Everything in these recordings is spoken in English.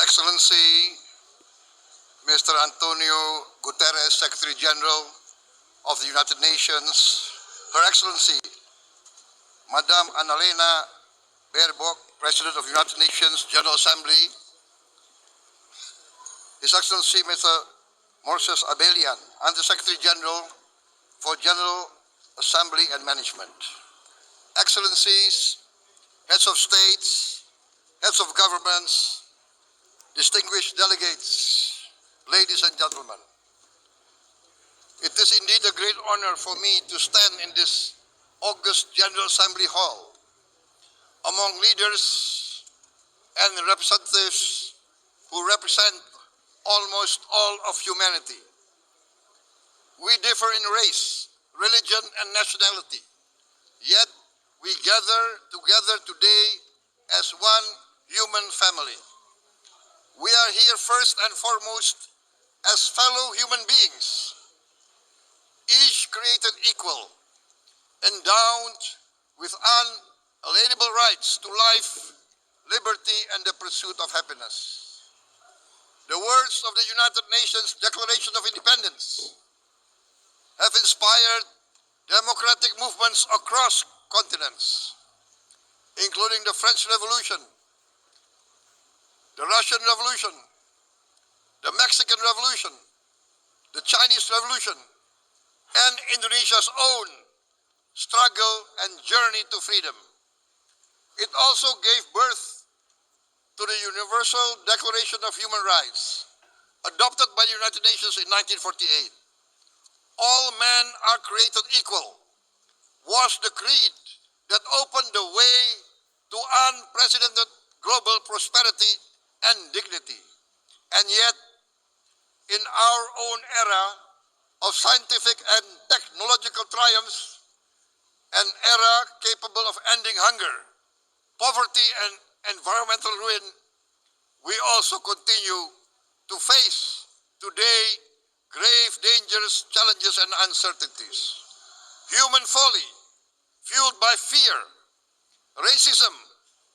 Excellency, Mr. Antonio Guterres, Secretary General of the United Nations, Her Excellency, Madam Annalena Baerbock, President of the United Nations General Assembly, His Excellency Mr. Moses Abelian, Under-Secretary General for General Assembly and Management, Excellencies, Heads of States, Heads of Governments, distinguished delegates, ladies and gentlemen. It is indeed a great honor for me to stand in this august General Assembly Hall among leaders and representatives who represent almost all of humanity. We differ in race, religion, and nationality, yet we gather together today as one human family. We are here first and foremost as fellow human beings, each created equal, endowed with unalienable rights to life, liberty, and the pursuit of happiness. The words of the United Nations Declaration of Independence have inspired democratic movements across continents, including the French Revolution, the Russian Revolution, the Mexican Revolution, the Chinese Revolution, and Indonesia's own struggle and journey to freedom. It also gave birth to the Universal Declaration of Human Rights, adopted by the United Nations in 1948. All men are created equal was the creed that opened the way to unprecedented global prosperity and dignity. And yet, in our own era of scientific and technological triumphs, an era capable of ending hunger, poverty, and environmental ruin, we also continue to face today grave dangers, challenges, and uncertainties. Human folly, fueled by fear, racism,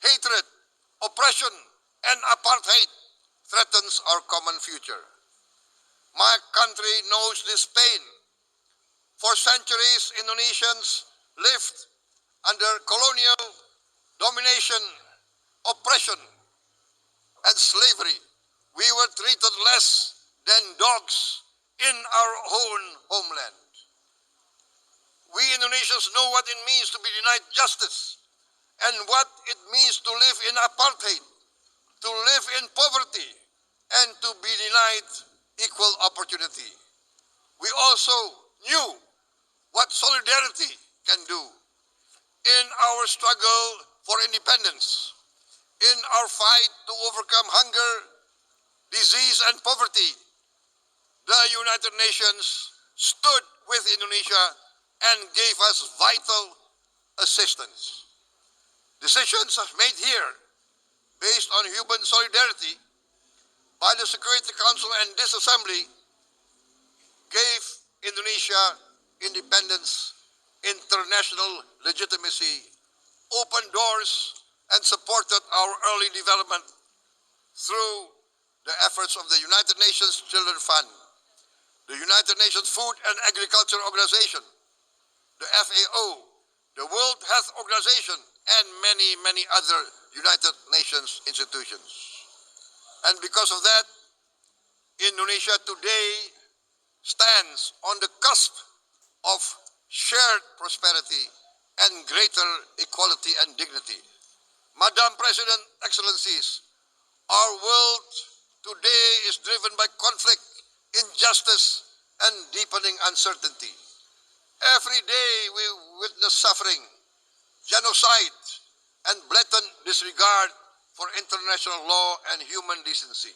hatred, oppression, and apartheid, threatens our common future. My country knows this pain. For centuries, Indonesians lived under colonial domination, oppression, and slavery. We were treated less than dogs in our own homeland. We Indonesians know what it means to be denied justice and what it means to live in apartheid, to live in poverty, and to be denied equal opportunity. We also knew what solidarity can do in our struggle for independence, in our fight to overcome hunger, disease, and poverty. The United Nations stood with Indonesia and gave us vital assistance. Decisions made here based on human solidarity by the Security Council and this Assembly gave Indonesia independence, international legitimacy, opened doors, and supported our early development through the efforts of the United Nations Children Fund, the United Nations Food and Agriculture Organization, the FAO, the World Health Organization, and many, many other United Nations institutions. And because of that, Indonesia today stands on the cusp of shared prosperity and greater equality and dignity. Madam President, Excellencies, our world today is driven by conflict, injustice, and deepening uncertainty. Every day we witness suffering, genocide, and blatant disregard for international law and human decency.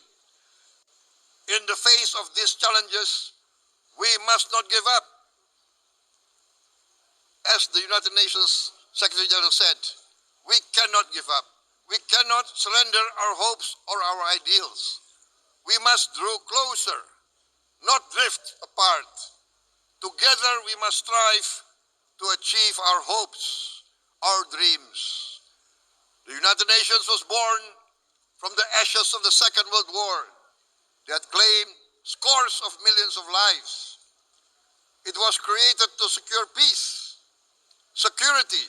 In the face of these challenges, we must not give up. As the United Nations Secretary General said, we cannot give up. We cannot surrender our hopes or our ideals. We must draw closer, not drift apart. Together we must strive to achieve our hopes, our dreams. The United Nations was born from the ashes of the Second World War that claimed scores of millions of lives. It was created to secure peace, security,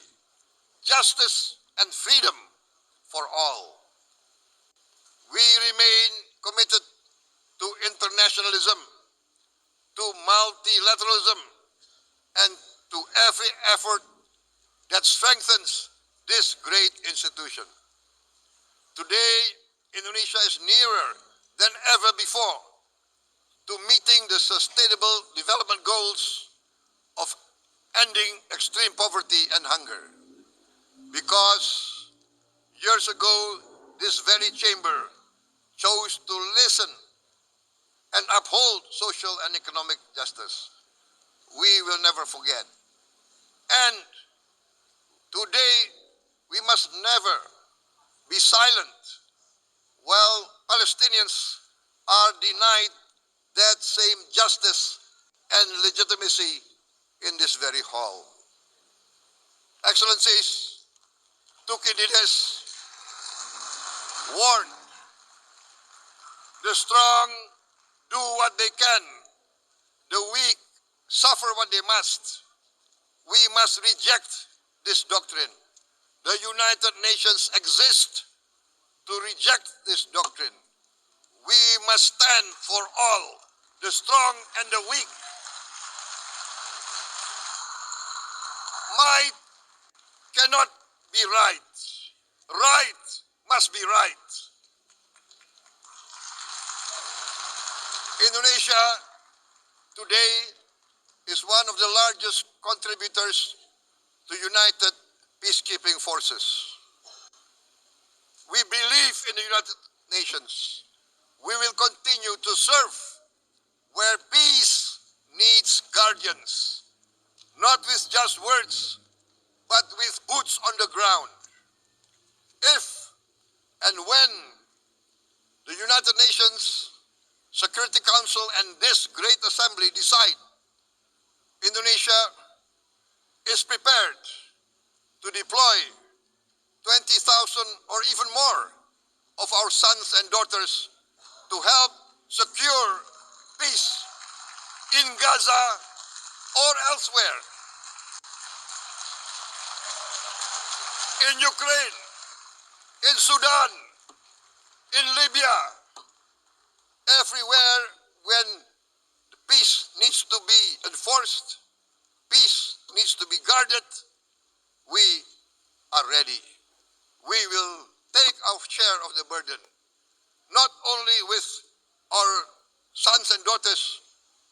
justice, and freedom for all. We remain committed to internationalism, to multilateralism, and to every effort that strengthens this great institution. Today, Indonesia is nearer than ever before to meeting the sustainable development goals of ending extreme poverty and hunger. Because years ago, this very chamber chose to listen and uphold social and economic justice. We will never forget. And today, we must never be silent while Palestinians are denied that same justice and legitimacy in this very hall. Excellencies, Thucydides warned, the strong do what they can, the weak suffer what they must. We must reject this doctrine. The United Nations exist to reject this doctrine. We must stand for all, the strong and the weak. Might cannot be right. Right must be right. Indonesia today is one of the largest contributors to United Peacekeeping Forces. We believe in the United Nations. We will continue to serve where peace needs guardians, not with just words, but with boots on the ground. If and when the United Nations Security Council and this great assembly decide Indonesia is prepared to deploy 20,000 or even more of our sons and daughters to help secure peace in Gaza or elsewhere, in Ukraine, in Sudan, in Libya, everywhere when peace needs to be enforced, peace needs to be guarded, we are ready. We will take our share of the burden, not only with our sons and daughters,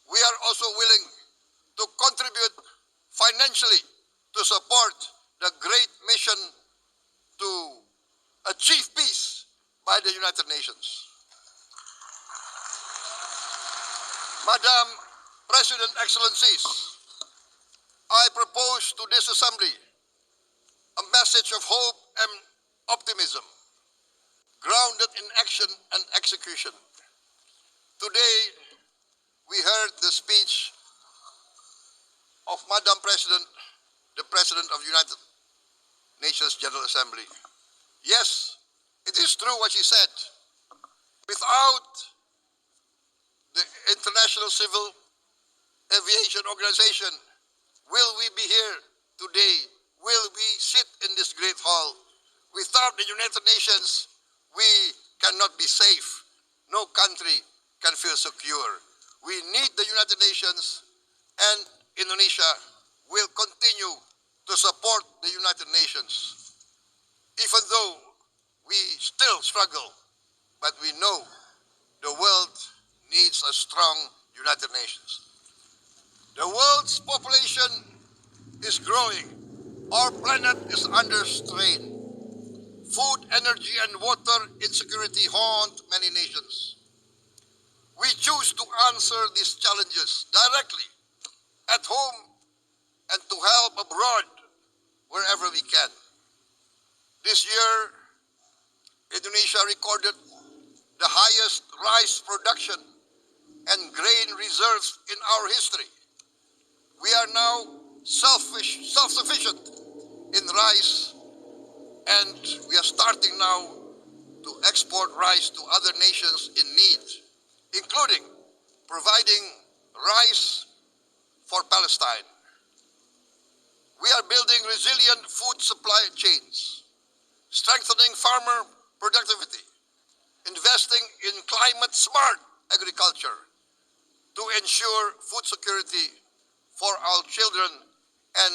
we are also willing to contribute financially to support the great mission to achieve peace by the United Nations. Madam President, Excellencies, I propose to this Assembly a message of hope and optimism, grounded in action and execution. Today, we heard the speech of Madam President, the President of the United Nations General Assembly. Yes, it is true what she said. Without the International Civil Aviation Organization, will we be here today? Will we sit in this great hall? Without the United Nations, we cannot be safe. No country can feel secure. We need the United Nations, and Indonesia will continue to support the United Nations. Even though we still struggle, but we know the world needs a strong United Nations. The world's population is growing. Our planet is under strain. Food, energy, and water insecurity haunt many nations. We choose to answer these challenges directly at home and to help abroad wherever we can. This year, Indonesia recorded the highest rice production and grain reserves in our history. We are now self-sufficient in rice, and we are starting now to export rice to other nations in need, including providing rice for Palestine. We are building resilient food supply chains, strengthening farmer productivity, investing in climate-smart agriculture to ensure food security for our children and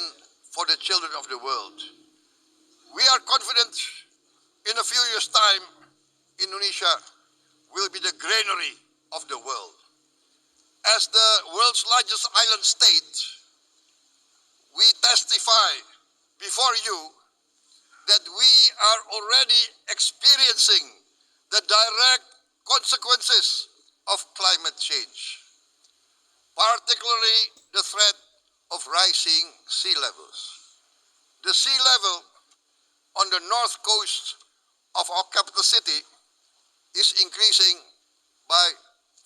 for the children of the world. We are confident in a few years' time, Indonesia will be the granary of the world. As the world's largest island state, we testify before you that we are already experiencing the direct consequences of climate change, particularly the threat of rising sea levels. The sea level on the north coast of our capital city is increasing by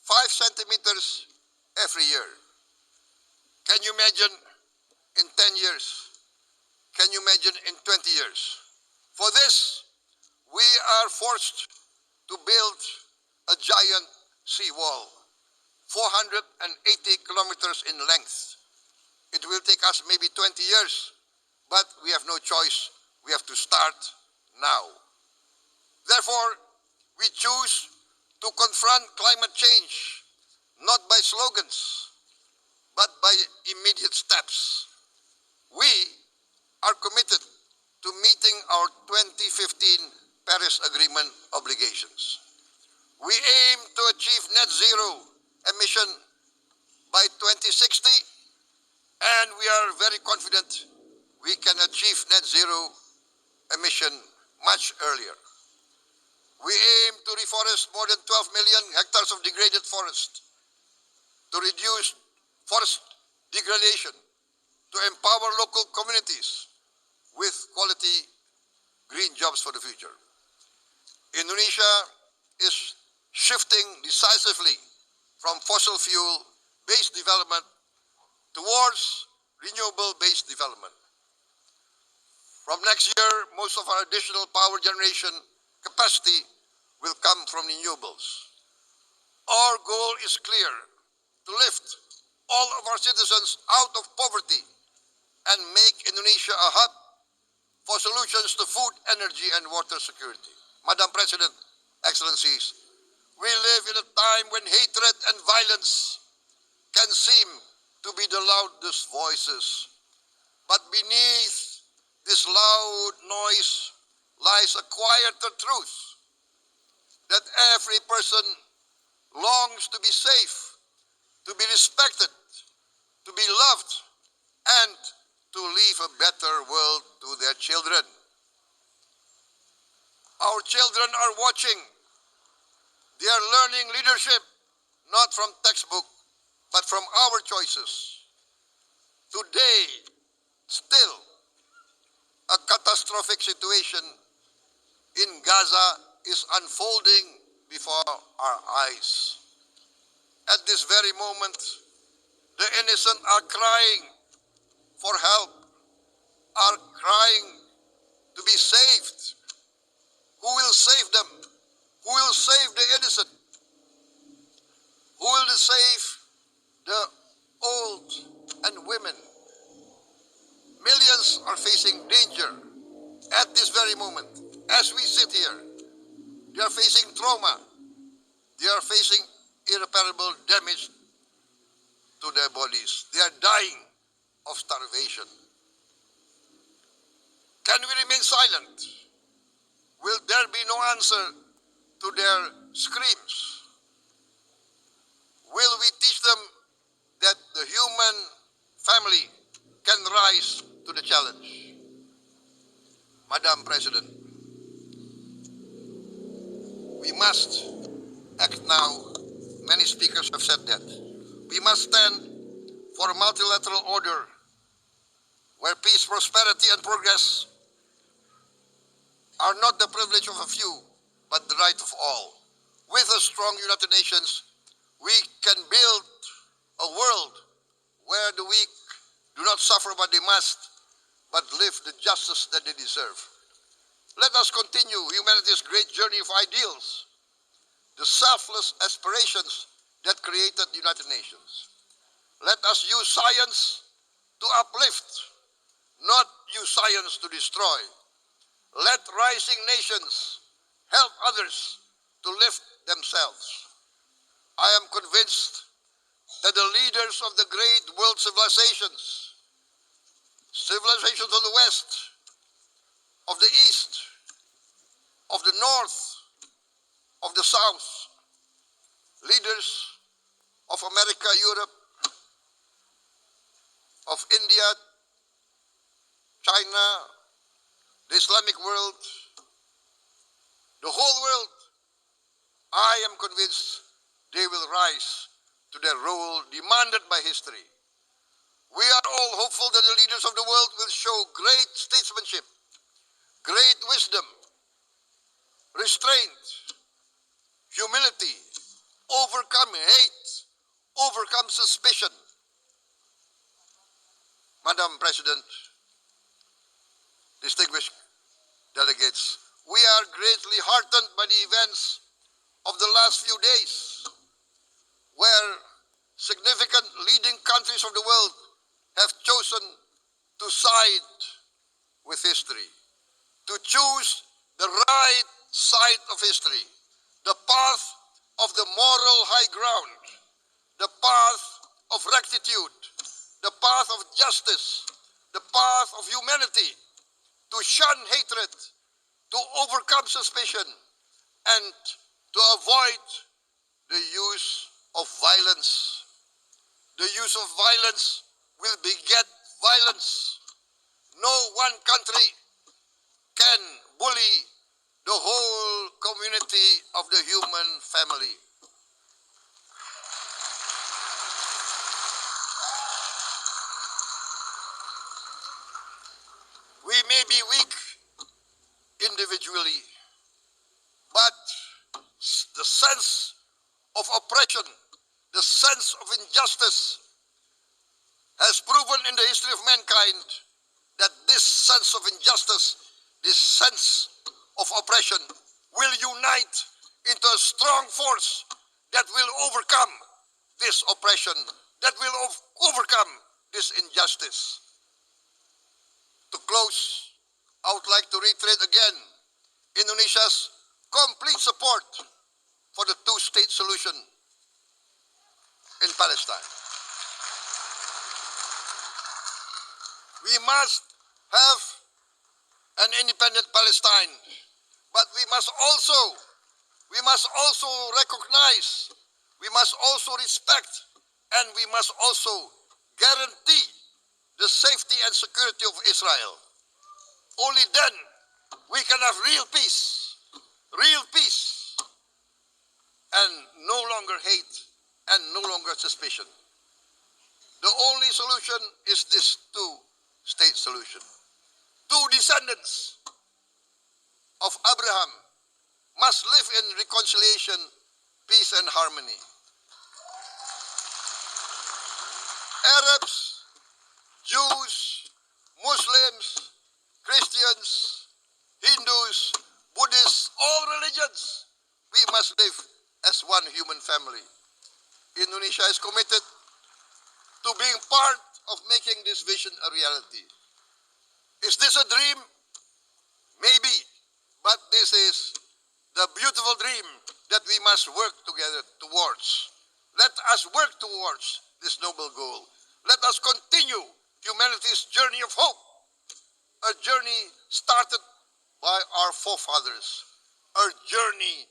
5 centimeters every year. Can you imagine in 10 years? Can you imagine in 20 years? For this, we are forced to build a giant seawall, 480 kilometers in length. It will take us maybe 20 years, but we have no choice. We have to start now. Therefore, we choose to confront climate change, not by slogans, but by immediate steps. We are committed to meeting our 2015 Paris Agreement obligations. We aim to achieve net zero emission by 2060, and we are very confident we can achieve net zero emission much earlier. We aim to reforest more than 12 million hectares of degraded forest, to reduce forest degradation, to empower local communities with quality green jobs for the future. Indonesia is shifting decisively from fossil fuel-based development towards renewable-based development. From next year, most of our additional power generation capacity will come from renewables. Our goal is clear: to lift all of our citizens out of poverty and make Indonesia a hub for solutions to food, energy, and water security. Madam President, Excellencies, we live in a time when hatred and violence can seem to be the loudest voices. But beneath this loud noise lies a quieter truth, that every person longs to be safe, to be respected, to be loved, and to leave a better world to their children. Our children are watching. They are learning leadership, not from textbook, but from our choices. Today, still, a catastrophic situation in Gaza is unfolding before our eyes. At this very moment, the innocent are crying for help, are crying to be saved. Who will save them? Who will save the innocent? Who will save the old and women? Millions are facing danger at this very moment. As we sit here, they are facing trauma. They are facing irreparable damage to their bodies. They are dying of starvation. Can we remain silent? Will there be no answer to their screams? Will we teach them that the human family can rise to the challenge? Madam President, we must act now. Many speakers have said that. We must stand for a multilateral order where peace, prosperity, and progress are not the privilege of a few, but the right of all. With a strong United Nations, we can build a world where the weak do not suffer what they must, but live the justice that they deserve. Let us continue humanity's great journey of ideals, the selfless aspirations that created the United Nations. Let us use science to uplift, not use science to destroy. Let rising nations help others to lift themselves. I am convinced that the leaders of the great world civilizations of the West, of the East, of the North, of the South, leaders of America, Europe, of India, China, the Islamic world, the whole world, I am convinced they will rise to their role demanded by history. We are all hopeful that the leaders of the world will show great statesmanship, great wisdom, restraint, humility, overcome hate, overcome suspicion. Madam President, distinguished delegates, we are greatly heartened by the events of the last few days, where significant leading countries of the world have chosen to side with history, to choose the right side of history, the path of the moral high ground, the path of rectitude, the path of justice, the path of humanity, to shun hatred, to overcome suspicion, and to avoid the use of violence. The use of violence will beget violence. No one country can bully the whole community of the human family. We may be weak individually, but the sense of oppression, the sense of injustice has proven in the history of mankind that this sense of injustice, this sense of oppression will unite into a strong force that will overcome this oppression, that will overcome this injustice. To close, I would like to reiterate again Indonesia's complete support for the two-state solution in Palestine. We must have an independent Palestine, but we must also recognize, we must also respect, and we must also guarantee the safety and security of Israel. Only then we can have real peace, and no longer hate and no longer suspicion. The only solution is this two-state solution. Two descendants of Abraham must live in reconciliation, peace, and harmony. Arabs, Jews, Muslims, Christians, Hindus, Buddhists, all religions, we must live as one human family. Indonesia is committed to being part of making this vision a reality. Is this a dream? Maybe, but this is the beautiful dream that we must work together towards. Let us work towards this noble goal. Let us continue humanity's journey of hope, a journey started by our forefathers, a journey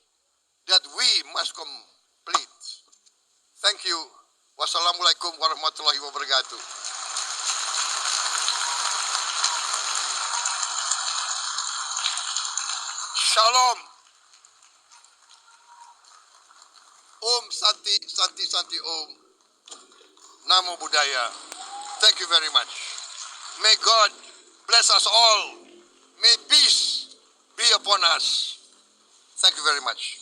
that we must complete. Thank you. Wassalamualaikum warahmatullahi wabarakatuh. Shalom. Om Santi, Santi, Santi Om. Namo Buddhaya. Thank you very much. May God bless us all. May peace be upon us. Thank you very much.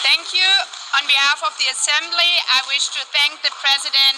Thank you. On behalf of the Assembly, I wish to thank the President